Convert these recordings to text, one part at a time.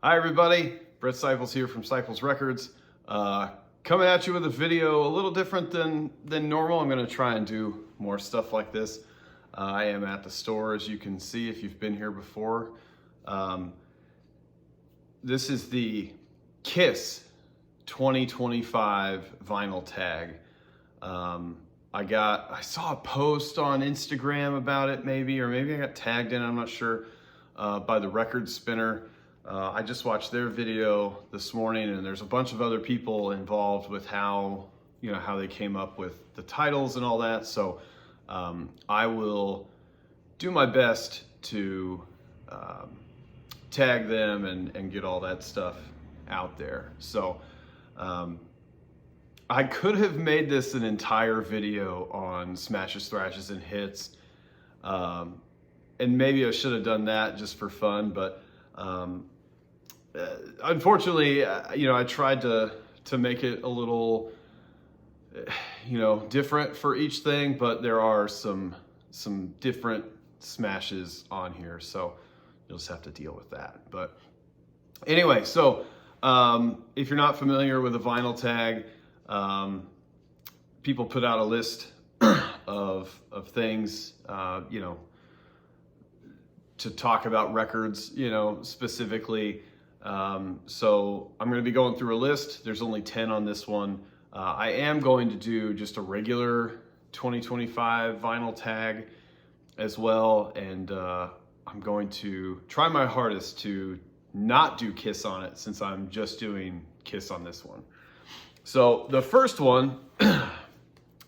Hi everybody, Brett Seipels here from Seipels Records. Coming at you with a video a little different than normal. I'm going to try and do more stuff like this. I am at the store, as you can see if you've been here before. This is the Kiss 2025 vinyl tag. I saw a post on Instagram about it or maybe I got tagged in, I'm not sure, by the Record Spinner. I just watched their video this morning, and there's a bunch of other people involved with how they came up with the titles and all that. So I will do my best to tag them and get all that stuff out there. So I could have made this an entire video on smashes, thrashes, and hits, and maybe I should have done that just for fun, but unfortunately, I tried to make it a little, different for each thing, but there are some different smashes on here, so you'll just have to deal with that. But anyway, so if you're not familiar with a vinyl tag, people put out a list of things, to talk about records, specifically. So I'm going to be going through a list. There's only 10 on this one. I am going to do just a regular 2025 vinyl tag as well. And I'm going to try my hardest to not do Kiss on it, since I'm just doing Kiss on this one. So the first one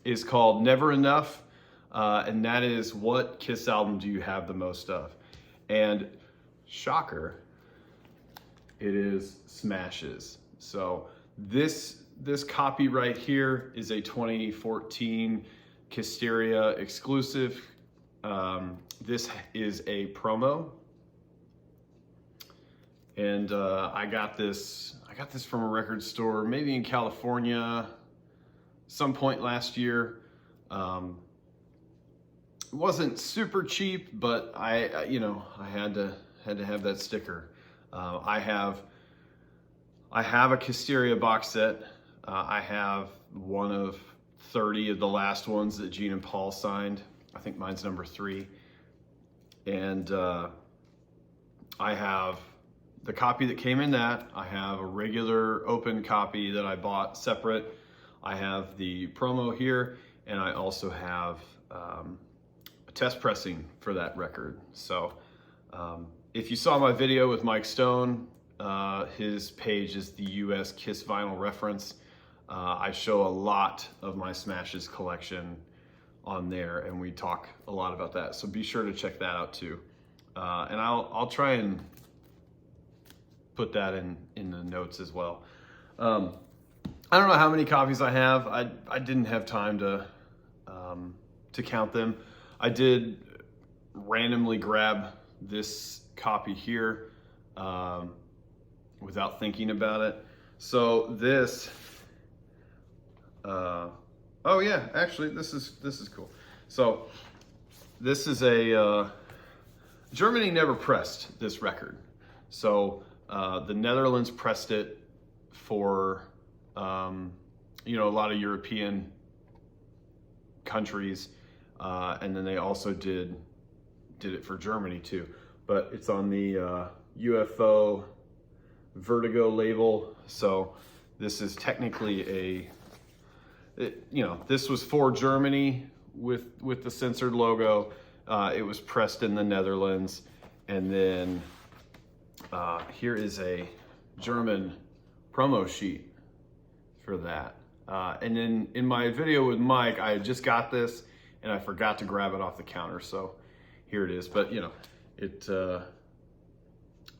is called Never Enough. And that is, what Kiss album do you have the most of? And shocker, it is Smashes. So this copy right here is a 2014 Kissteria exclusive. This is a promo, and I got this from a record store, maybe in California, some point last year. It wasn't super cheap, but I had to have that sticker. I have a Kissteria box set. I have one of 30 of the last ones that Gene and Paul signed. I think mine's number 3. And I have the copy that came in that. I have a regular open copy that I bought separate. I have the promo here, and I also have a test pressing for that record. So if you saw my video with Mike Stone, his page is the US Kiss Vinyl Reference. I show a lot of my Smashes collection on there, and we talk a lot about that. So be sure to check that out too. And I'll try and put that in the notes as well. I don't know how many copies I have. I didn't have time to count them. I did randomly grab this copy here without thinking about it. So this, oh yeah, actually this is cool. So this is a Germany never pressed this record. So the Netherlands pressed it for a lot of European countries, and then they also did it for Germany too. But it's on the UFO Vertigo label. So this is technically this was for Germany with the censored logo. It was pressed in the Netherlands. And then here is a German promo sheet for that. And then in my video with Mike, I had just got this and I forgot to grab it off the counter. So here it is. But it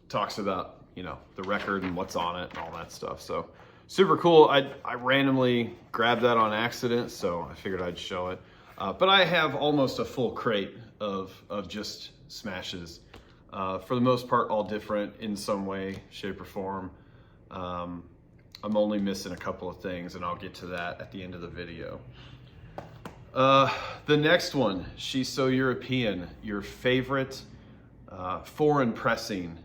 talks about the record and what's on it and all that stuff. So super cool. I randomly grabbed that on accident, so I figured I'd show it. But I have almost a full crate of just Smashes. For the most part, all different in some way, shape, or form. I'm only missing a couple of things, and I'll get to that at the end of the video. The next one, She's So European, your favorite foreign pressing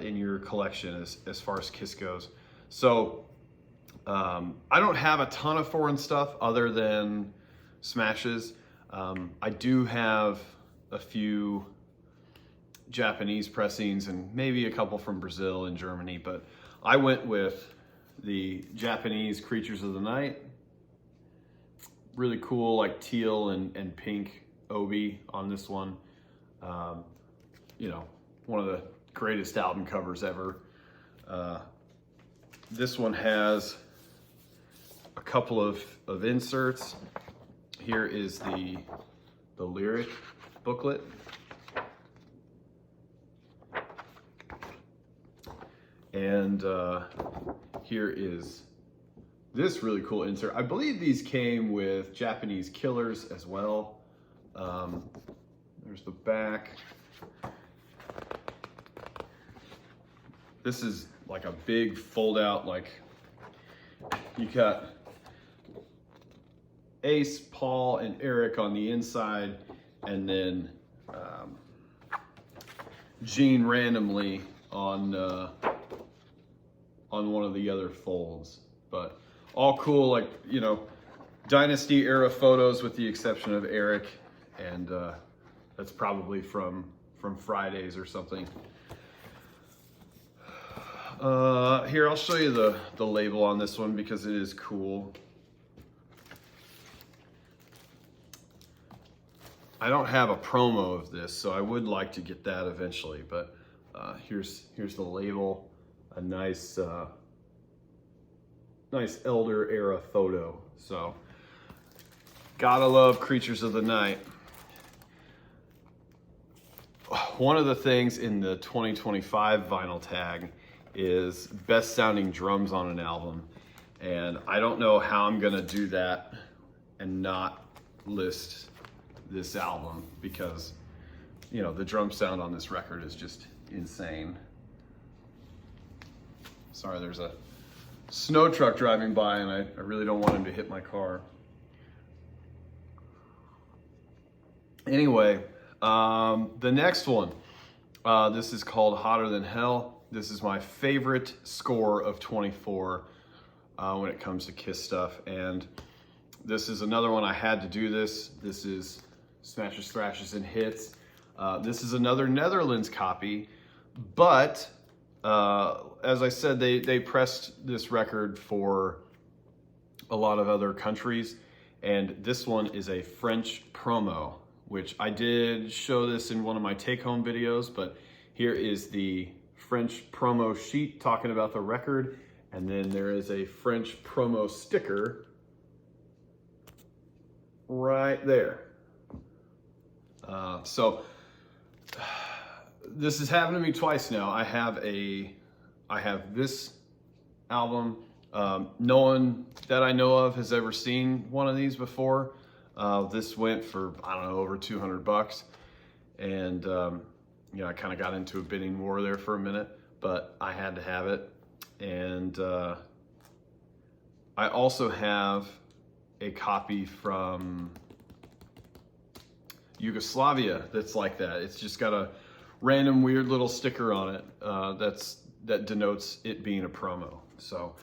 in your collection as far as Kiss goes. So I don't have a ton of foreign stuff other than smashes. I do have a few Japanese pressings and maybe a couple from Brazil and Germany, but I went with the Japanese Creatures of the Night. Really cool, like teal and pink obi on this one. You know, one of the greatest album covers ever. This one has a couple of inserts. Here is the lyric booklet. And here is this really cool insert. I believe these came with Japanese Killers as well. There's the back. This is like a big fold out, like you got Ace, Paul, and Eric on the inside, and then Gene randomly on one of the other folds. But all cool, like, you know, Dynasty era photos with the exception of Eric, and that's probably from Fridays or something. Here, I'll show you the label on this one because it is cool. I don't have a promo of this, so I would like to get that eventually, but here's the label. A nice nice Elder era photo. So gotta love Creatures of the Night. One of the things in the 2025 vinyl tag is best sounding drums on an album, and I don't know how I'm gonna do that and not list this album, because, you know, the drum sound on this record is just insane. Sorry, there's a snow truck driving by and I really don't want him to hit my car. Anyway, the next one, this is called Hotter Than Hell. This is my favorite score of 24 when it comes to Kiss stuff, and this is another one I had to do this. This is Smashes, Thrashes, and Hits. This is another Netherlands copy, but as I said, they pressed this record for a lot of other countries, and this one is a French promo, which I did show this in one of my take-home videos, but here is the French promo sheet talking about the record, and then there is a French promo sticker right there. So this has happened to me twice now. I have this album. No one that I know of has ever seen one of these before. This went for, I don't know, over 200 bucks. And, you know, I kind of got into a bidding war there for a minute, but I had to have it. And I also have a copy from Yugoslavia that's like that. It's just got a random weird little sticker on it that denotes it being a promo. So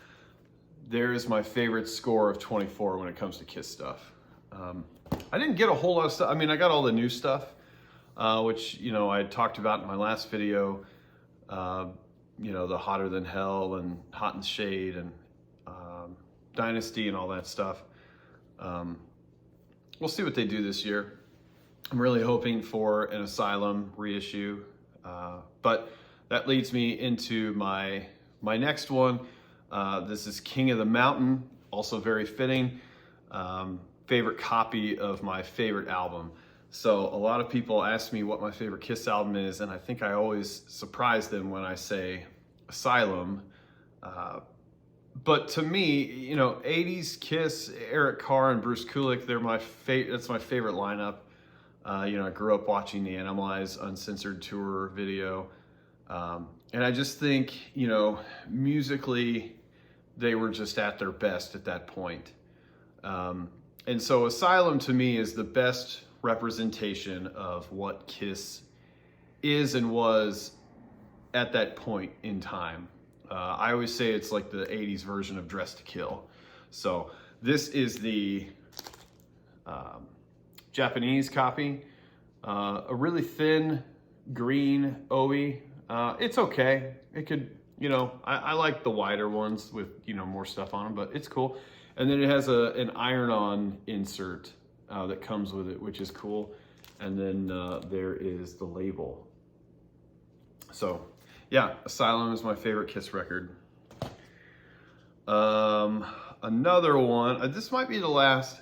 there is my favorite score of 24 when it comes to Kiss stuff. I didn't get a whole lot of stuff. I mean, I got all the new stuff, which, you know, I talked about in my last video, you know, the Hotter Than Hell and Hot and Shade and Dynasty and all that stuff. We'll see what they do this year. I'm really hoping for an Asylum reissue, but that leads me into my next one. This is King of the Mountain, also very fitting. Favorite copy of my favorite album. So a lot of people ask me what my favorite Kiss album is, and I think I always surprise them when I say Asylum. But to me, you know, 80s Kiss, Eric Carr and Bruce Kulick, that's my favorite lineup. You know, I grew up watching the Animalize Uncensored tour video. And I just think, you know, musically, they were just at their best at that point. And so Asylum to me is the best representation of what Kiss is and was at that point in time. I always say it's like the 80s version of Dress to Kill. So this is the Japanese copy, a really thin green Obi. It's okay. It could, you know, I like the wider ones with, you know, more stuff on them, but it's cool. And then it has an iron-on insert that comes with it, which is cool. And then there is the label. So yeah, Asylum is my favorite Kiss record. Another one, this might be the last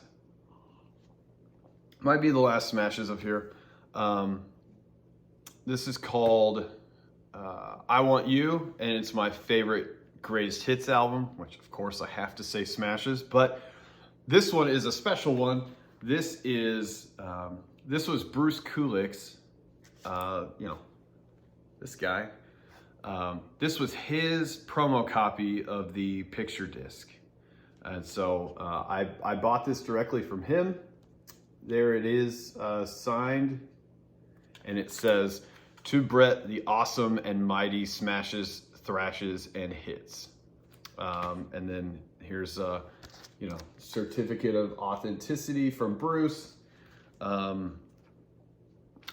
smashes up here. This is called I Want You, and it's my favorite greatest hits album, which of course I have to say smashes, but this one is a special one. This is this was Bruce Kulick's, you know, this guy. This was his promo copy of the picture disc. And so I bought this directly from him. There it is, signed, and it says, "To Brett, the awesome and mighty smashes, thrashes, and hits." And then here's a, you know, certificate of authenticity from Bruce. I'm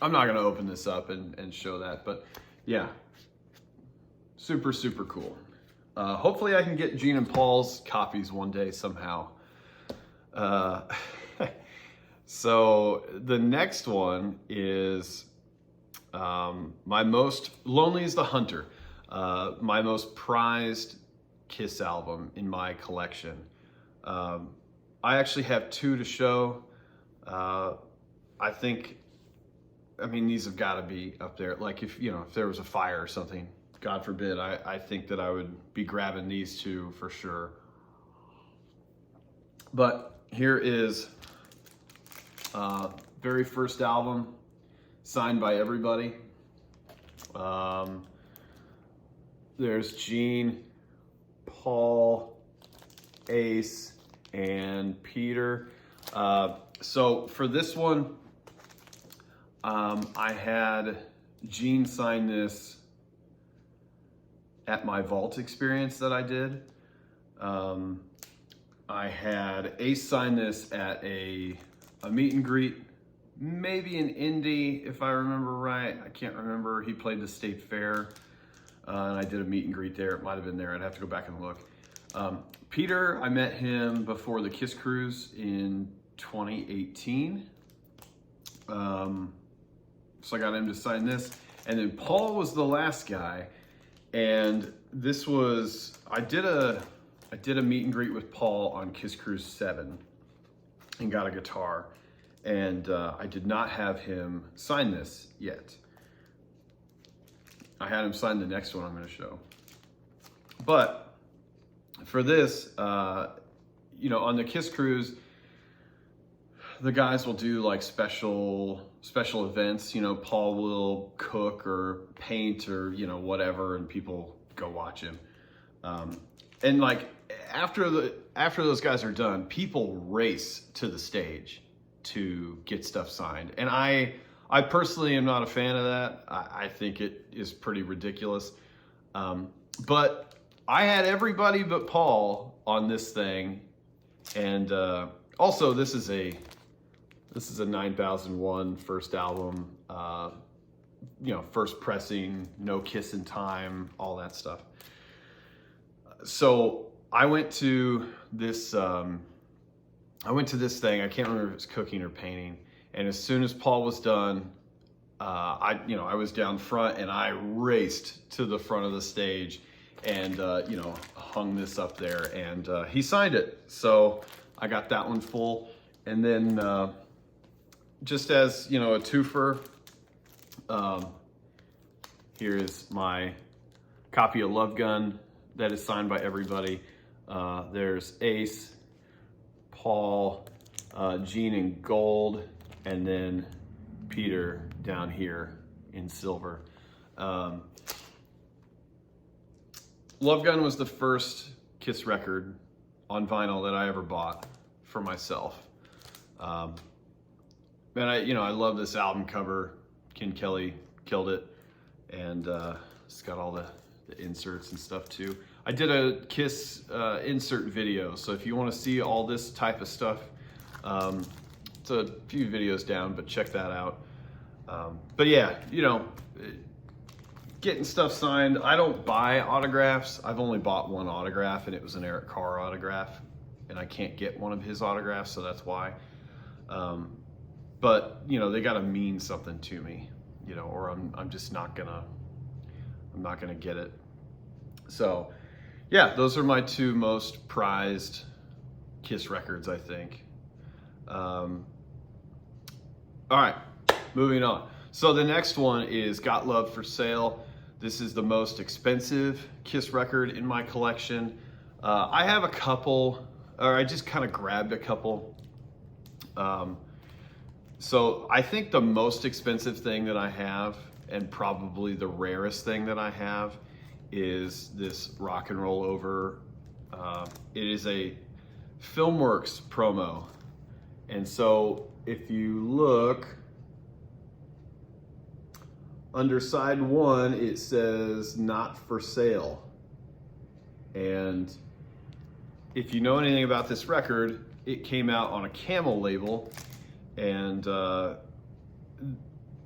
not gonna open this up and show that, but yeah, super, super cool. Hopefully I can get Gene and Paul's copies one day somehow. So the next one is my most, Lonely is the Hunter, my most prized Kiss album in my collection. I actually have two to show. I think, I mean, these have got to be up there. Like if, you know, if there was a fire or something, God forbid, I think that I would be grabbing these two for sure. But here is very first album, signed by everybody. There's Gene, Paul, Ace, and Peter. So for this one, I had Gene sign this at my vault experience that I did. I had Ace sign this at a meet and greet, maybe an Indy, if I remember right. I can't remember. He played the State Fair, and I did a meet and greet there. It might have been there. I'd have to go back and look. Peter, I met him before the Kiss Cruise in 2018. So I got him to sign this. And then Paul was the last guy. And this was, I did a meet and greet with Paul on Kiss Cruise 7 and got a guitar. And I did not have him sign this yet. I had him sign the next one I'm going to show. But for this, you know, on the Kiss Cruise, the guys will do like special events. You know, Paul will cook or paint or, you know, whatever, and people go watch him. And like after those guys are done, people race to the stage to get stuff signed. And I personally am not a fan of that. I think it is pretty ridiculous. But I had everybody but Paul on this thing. And also this is a 9001 first album, you know, first pressing, no kiss in time, all that stuff. So I went to this thing, I can't remember if it was cooking or painting. And as soon as Paul was done, I was down front and I raced to the front of the stage and, you know, hung this up there, and he signed it. So I got that one full. And then just as, you know, a twofer, here is my copy of Love Gun that is signed by everybody. There's Ace, Paul, Gene in gold, and then Peter down here in silver. Love Gun was the first Kiss record on vinyl that I ever bought for myself. And I love this album cover. Ken Kelly killed it. And It's got all the inserts and stuff too. I did a Kiss insert video, so if you want to see all this type of stuff, it's a few videos down, but check that out. But yeah, you know, getting stuff signed. I don't buy autographs. I've only bought one autograph, and it was an Eric Carr autograph, and I can't get one of his autographs, so that's why. But you know, they got to mean something to me, you know, or I'm just not gonna get it. So yeah, those are my two most prized Kiss records, I think. All right, moving on. So the next one is Got Love for Sale. This is the most expensive Kiss record in my collection. I have a couple, or I just kind of grabbed a couple. So I think the most expensive thing that I have, and probably the rarest thing that I have, is this Rock and Roll Over. It is a Filmworks promo. And so if you look under side one, it says not for sale. And if you know anything about this record, it came out on a Camel label. And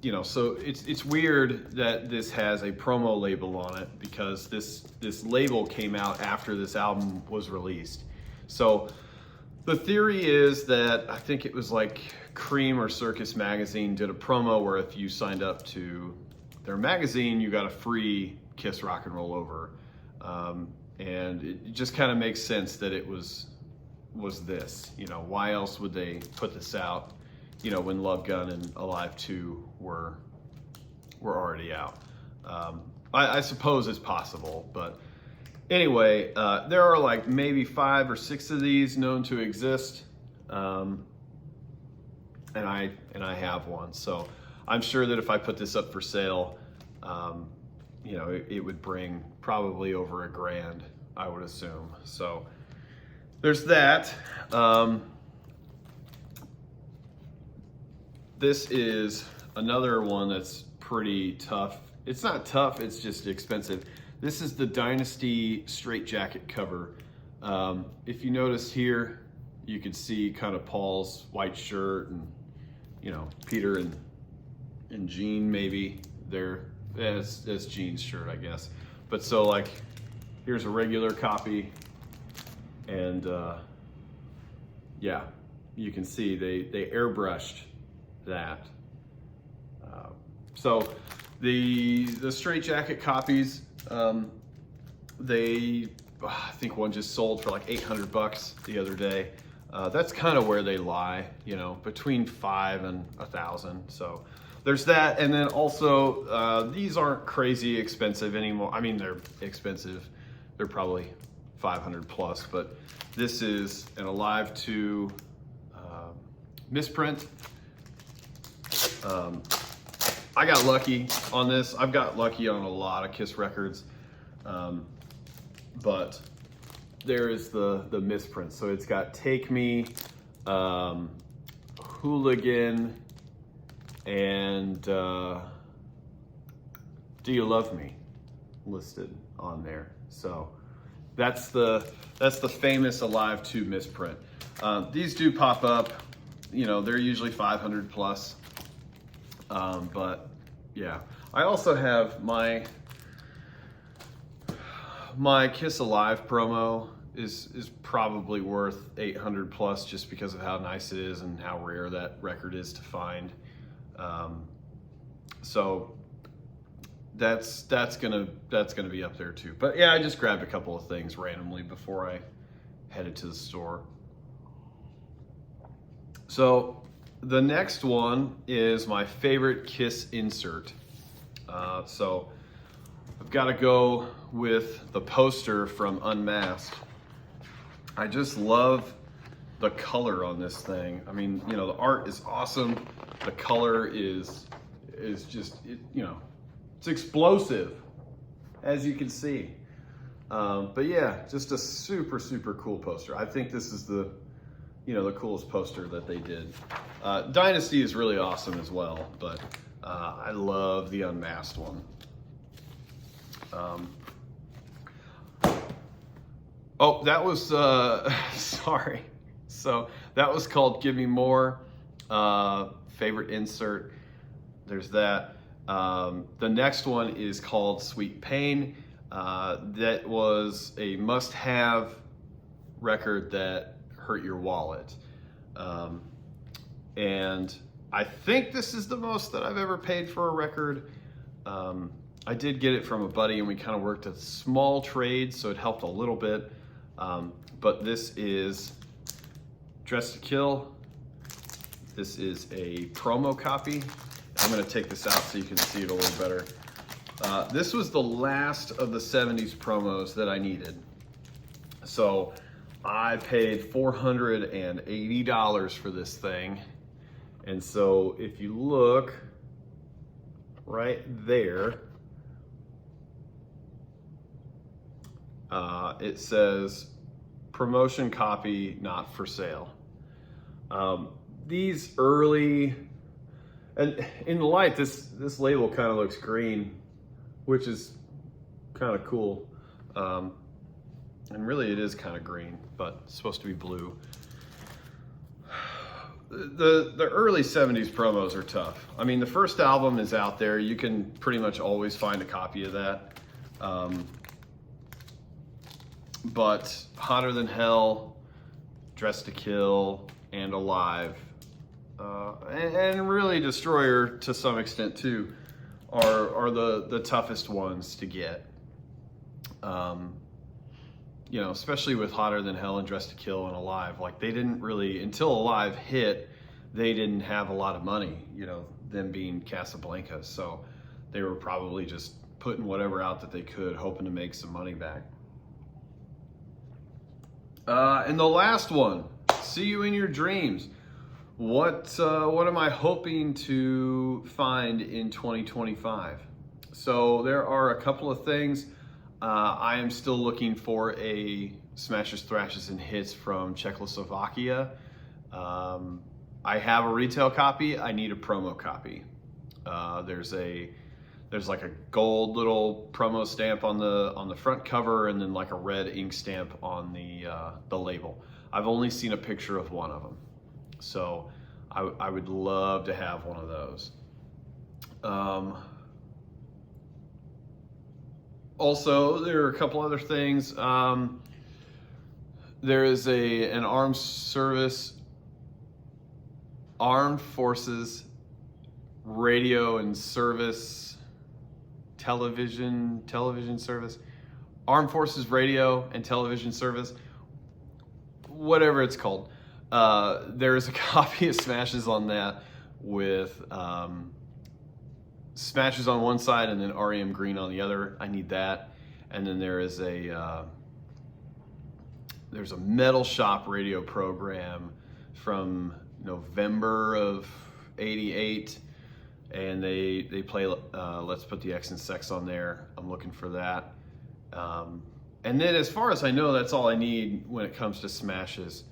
you know, so it's weird that this has a promo label on it, because this label came out after this album was released. So the theory is that, I think it was like Cream or Circus Magazine did a promo where if you signed up to their magazine, you got a free Kiss Rock and Roll Over. And it just kind of makes sense that it was this. You know, why else would they put this out, you know, when Love Gun and Alive 2 were already out? I suppose it's possible, but anyway, there are like maybe 5 or 6 of these known to exist, and I have one. So I'm sure that if I put this up for sale, you know, it would bring probably over $1,000, I would assume. So there's that. This is another one that's pretty tough. It's not tough, it's just expensive. This is the Dynasty straitjacket cover. If you notice here, you can see kind of Paul's white shirt, and you know, Peter and Gene, maybe that's Gene's shirt, I guess. But so like, here's a regular copy, and yeah, you can see they airbrushed that. So the straitjacket copies, I think one just sold for like $800 the other day. That's kind of where they lie, you know, between $500 and $1,000. So there's that. And then also, these aren't crazy expensive anymore. I mean, they're expensive. They're probably $500 plus, but this is an Alive 2 misprint. I got lucky on this. I've got lucky on a lot of Kiss records, but there is the misprint. So it's got Take Me, Hooligan, and Do You Love Me listed on there. So that's the famous Alive 2 misprint. These do pop up, you know, they're usually 500 plus. But yeah, I also have my Kiss Alive promo is probably worth 800 plus, just because of how nice it is and how rare that record is to find. So that's gonna be up there too. But yeah, I just grabbed a couple of things randomly before I headed to the store. So the next one is my favorite Kiss insert. So I've got to go with the poster from Unmasked. I just love the color on this thing. I mean, you know, the art is awesome. The color is just, you know, it's explosive, as you can see. But yeah, just a super, super cool poster. I think this is the coolest poster that they did. Dynasty is really awesome as well, but I love the Unmasked one. Oh, that was, sorry. So that was called Give Me More, favorite insert. There's that. The next one is called Sweet Pain. That was a must-have record that hurt your wallet. And I think this is the most that I've ever paid for a record. I did get it from a buddy and we kind of worked a small trade, so it helped a little bit. But this is Dressed to Kill. This is a promo copy. I'm gonna take this out so you can see it a little better. This was the last of the 70s promos that I needed. So I paid $480 for this thing. And so if you look right there, it says promotion copy not for sale. These early, and in the light, this label kind of looks green, which is kind of cool. And really it is kind of green, but it's supposed to be blue. The early 70s promos are tough. I mean, the first album is out there. You can pretty much always find a copy of that. But Hotter Than Hell, Dressed to Kill, and Alive, and really Destroyer to some extent too, are the toughest ones to get. You know, especially with Hotter Than Hell and Dressed to Kill and Alive. Like, they didn't really, until Alive hit, they didn't have a lot of money, you know, them being Casablanca. So they were probably just putting whatever out that they could, hoping to make some money back. And the last one, See You in Your Dreams. What am I hoping to find in 2025? So there are a couple of things. I am still looking for a Smashes, Thrashes, and Hits from Czechoslovakia. I have a retail copy. I need a promo copy. There's like a gold little promo stamp on the front cover, and then like a red ink stamp on the label. I've only seen a picture of one of them, so I would love to have one of those. Also, there are a couple other things. There is an armed forces radio and service television service, armed forces radio and television service, whatever it's called. There is a copy of Smashes on that with Smashes on one side and then REM Green on the other. I need that. And then there's a Metal Shop radio program from November of '88, and they play Let's Put the X in Sex on there. I'm looking for that. And then as far as I know, that's all I need when it comes to Smashes.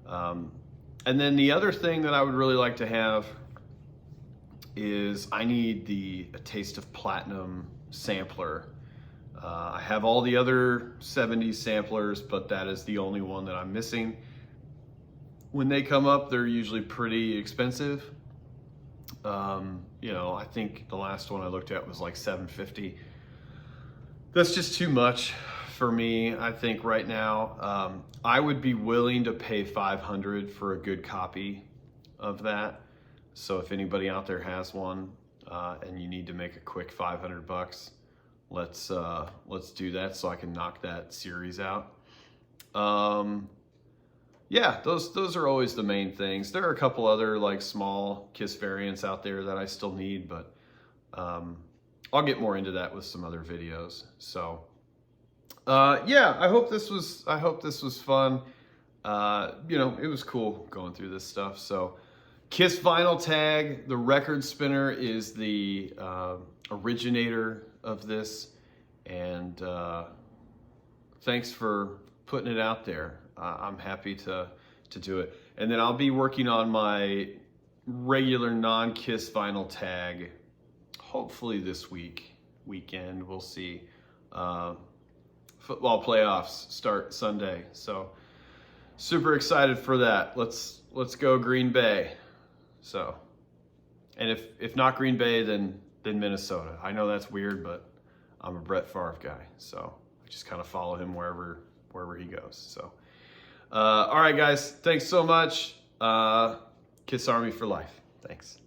And then the other thing that I would really like to have is I need A Taste of Platinum sampler. I have all the other 70s samplers, but that is the only one that I'm missing. When they come up, they're usually pretty expensive. I think the last one I looked at was like $750. That's just too much for me, I think, right now. I would be willing to pay $500 for a good copy of that. So if anybody out there has one and you need to make a quick $500, let's do that so I can knock that series out. Yeah, those are always the main things. There are a couple other like small Kiss variants out there that I still need, but I'll get more into that with some other videos. So yeah, I hope this was fun. It was cool going through this stuff. So Kiss vinyl tag, the record spinner is the originator of this, and thanks for putting it out there. I'm happy to do it. And then I'll be working on my regular non-Kiss vinyl tag hopefully this weekend, we'll see. football playoffs start Sunday. So super excited for that. Let's go Green Bay. So, and if not Green Bay, then Minnesota. I know that's weird, but I'm a Brett Favre guy, so I just kind of follow him wherever he goes. So, all right, guys, thanks so much. Kiss Army for life. Thanks.